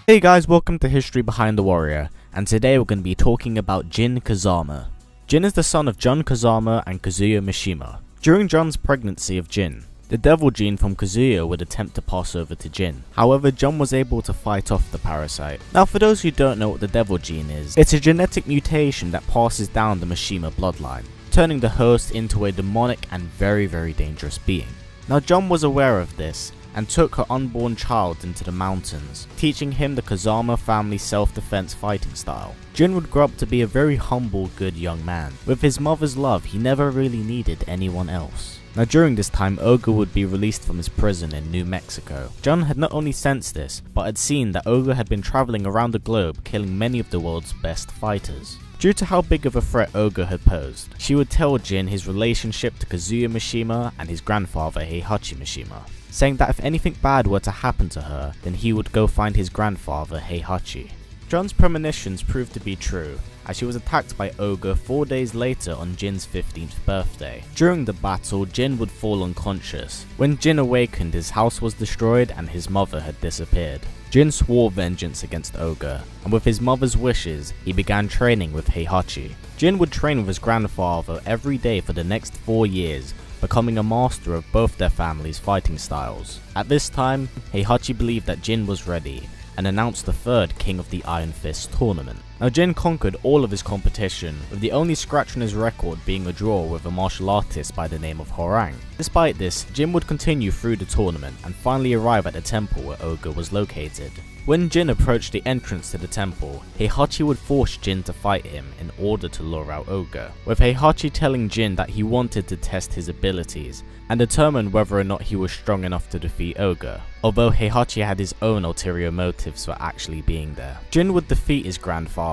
Hey guys, welcome to History Behind the Warrior, and today we're going to be talking about Jin Kazama. Jin is the son of Jin Kazama and Kazuya Mishima. During Jun's pregnancy of Jin, the devil gene from Kazuya would attempt to pass over to Jin. However, Jun was able to fight off the parasite. Now for those who don't know what the devil gene is, it's a genetic mutation that passes down the Mishima bloodline, turning the host into a demonic and very dangerous being. Now Jun was aware of this, and took her unborn child into the mountains, teaching him the Kazama family self-defense fighting style. Jin would grow up to be a very humble, good young man. With his mother's love, he never really needed anyone else. Now during this time, Ogre would be released from his prison in New Mexico. Jun had not only sensed this, but had seen that Ogre had been traveling around the globe, killing many of the world's best fighters. Due to how big of a threat Ogre had posed, she would tell Jin his relationship to Kazuya Mishima and his grandfather Heihachi Mishima, saying that if anything bad were to happen to her, then he would go find his grandfather Heihachi. Jun's premonitions proved to be true, as she was attacked by Ogre 4 days later on Jin's 15th birthday. During the battle, Jin would fall unconscious. When Jin awakened, his house was destroyed and his mother had disappeared. Jin swore vengeance against Ogre, and with his mother's wishes, he began training with Heihachi. Jin would train with his grandfather every day for the next 4 years, becoming a master of both their families' fighting styles. At this time, Heihachi believed that Jin was ready, and announced the third King of the Iron Fist tournament. Now Jin conquered all of his competition, with the only scratch on his record being a draw with a martial artist by the name of Horang. Despite this, Jin would continue through the tournament and finally arrive at the temple where Ogre was located. When Jin approached the entrance to the temple, Heihachi would force Jin to fight him in order to lure out Ogre, with Heihachi telling Jin that he wanted to test his abilities and determine whether or not he was strong enough to defeat Ogre, although Heihachi had his own ulterior motives for actually being there. Jin would defeat his grandfather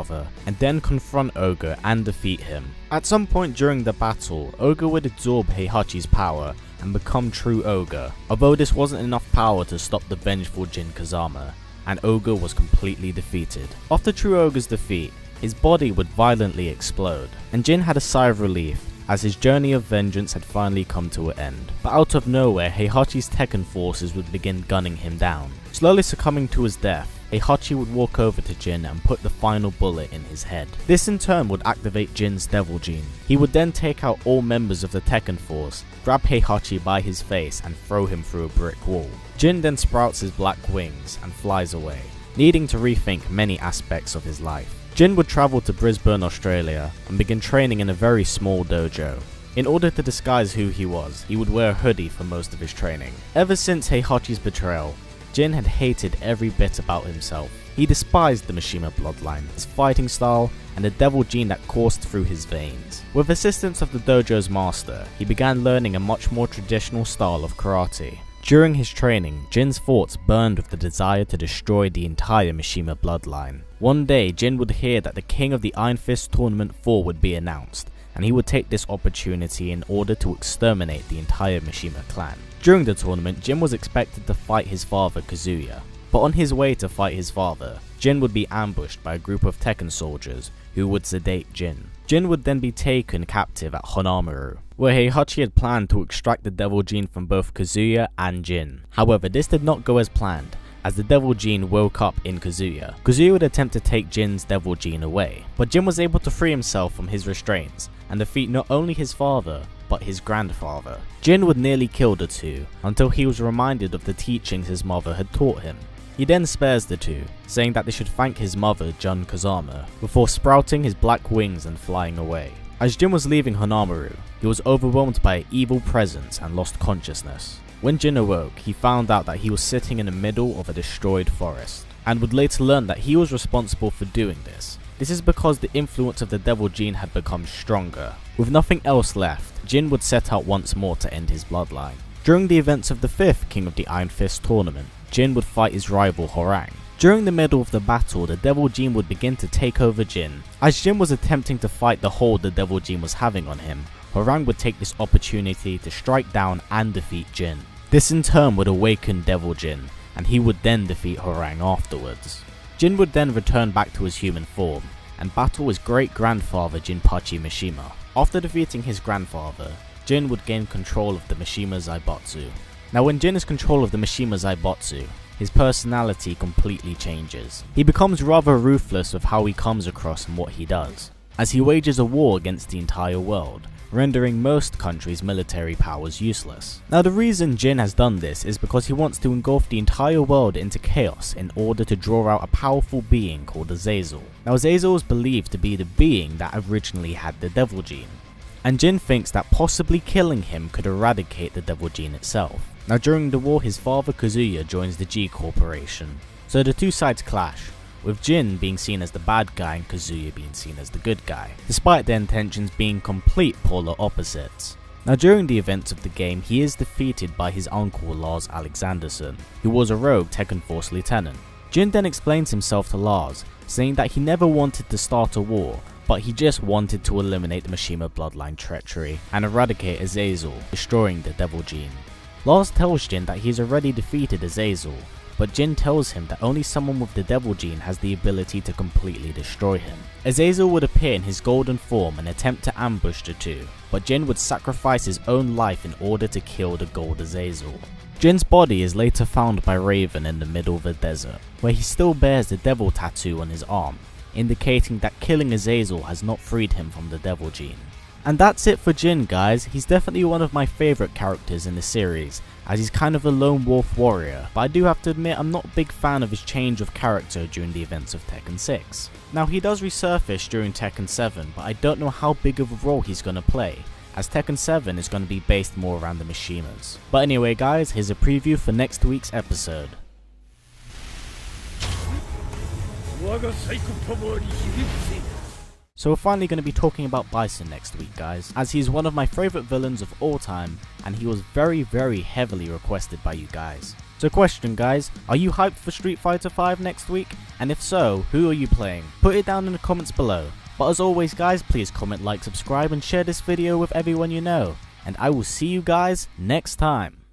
and then confront Ogre and defeat him. At some point during the battle, Ogre would absorb Heihachi's power and become true Ogre, although this wasn't enough power to stop the vengeful Jin Kazama, and Ogre was completely defeated. After True Ogre's defeat, his body would violently explode, and Jin had a sigh of relief as his journey of vengeance had finally come to an end. But out of nowhere, Heihachi's Tekken forces would begin gunning him down. Slowly succumbing to his death, Heihachi would walk over to Jin and put the final bullet in his head. This in turn would activate Jin's devil gene. He would then take out all members of the Tekken force, grab Heihachi by his face and throw him through a brick wall. Jin then sprouts his black wings and flies away, needing to rethink many aspects of his life. Jin would travel to Brisbane, Australia and begin training in a very small dojo. In order to disguise who he was, he would wear a hoodie for most of his training. Ever since Heihachi's betrayal, Jin had hated every bit about himself. He despised the Mishima bloodline, his fighting style, and the devil gene that coursed through his veins. With assistance of the dojo's master, he began learning a much more traditional style of karate. During his training, Jin's thoughts burned with the desire to destroy the entire Mishima bloodline. One day, Jin would hear that the King of the Iron Fist Tournament 4 would be announced, and he would take this opportunity in order to exterminate the entire Mishima clan. During the tournament, Jin was expected to fight his father Kazuya, but on his way to fight his father, Jin would be ambushed by a group of Tekken soldiers who would sedate Jin. Jin would then be taken captive at Honamaru, where Heihachi had planned to extract the devil gene from both Kazuya and Jin. However, this did not go as planned, as the devil gene woke up in Kazuya. Kazuya would attempt to take Jin's devil gene away, but Jin was able to free himself from his restraints and defeat not only his father, but his grandfather. Jin would nearly kill the two, until he was reminded of the teachings his mother had taught him. He then spares the two, saying that they should thank his mother, Jin Kazama, before sprouting his black wings and flying away. As Jin was leaving Honamaru, he was overwhelmed by an evil presence and lost consciousness. When Jin awoke, he found out that he was sitting in the middle of a destroyed forest, and would later learn that he was responsible for doing this. This is because the influence of the devil gene had become stronger. With nothing else left, Jin would set out once more to end his bloodline. During the events of the 5th King of the Iron Fist tournament, Jin would fight his rival Horang. During the middle of the battle, the devil gene would begin to take over Jin. As Jin was attempting to fight the hold the devil gene was having on him, Horang would take this opportunity to strike down and defeat Jin. This in turn would awaken Devil Jin, and he would then defeat Horang afterwards. Jin would then return back to his human form, and battle his great-grandfather Jinpachi Mishima. After defeating his grandfather, Jin would gain control of the Mishima Zaibatsu. Now when Jin has control of the Mishima Zaibatsu, his personality completely changes. He becomes rather ruthless with how he comes across and what he does, as he wages a war against the entire world, rendering most countries' military powers useless. Now the reason Jin has done this is because he wants to engulf the entire world into chaos in order to draw out a powerful being called Azazel. Now Azazel is believed to be the being that originally had the Devil Gene, and Jin thinks that possibly killing him could eradicate the Devil Gene itself. Now during the war, his father Kazuya joins the G Corporation, so the two sides clash, with Jin being seen as the bad guy and Kazuya being seen as the good guy, despite their intentions being complete polar opposites. Now during the events of the game, he is defeated by his uncle Lars Alexanderson, who was a rogue Tekken Force lieutenant. Jin then explains himself to Lars, saying that he never wanted to start a war, but he just wanted to eliminate the Mishima bloodline treachery and eradicate Azazel, destroying the Devil Gene. Lars tells Jin that he's already defeated Azazel, but Jin tells him that only someone with the Devil Gene has the ability to completely destroy him. Azazel would appear in his golden form and attempt to ambush the two, but Jin would sacrifice his own life in order to kill the gold Azazel. Jin's body is later found by Raven in the middle of the desert, where he still bears the devil tattoo on his arm, indicating that killing Azazel has not freed him from the Devil Gene. And that's it for Jin, guys. He's definitely one of my favourite characters in the series, as he's kind of a lone wolf warrior, but I do have to admit I'm not a big fan of his change of character during the events of Tekken 6. Now he does resurface during Tekken 7, but I don't know how big of a role he's going to play, as Tekken 7 is going to be based more around the Mishimas. But anyway guys, here's a preview for next week's episode. So we're finally going to be talking about Bison next week, guys, as he's one of my favourite villains of all time, and he was very heavily requested by you guys. So question guys, are you hyped for Street Fighter V next week? And if so, who are you playing? Put it down in the comments below. But as always guys, please comment, like, subscribe and share this video with everyone you know. And I will see you guys next time.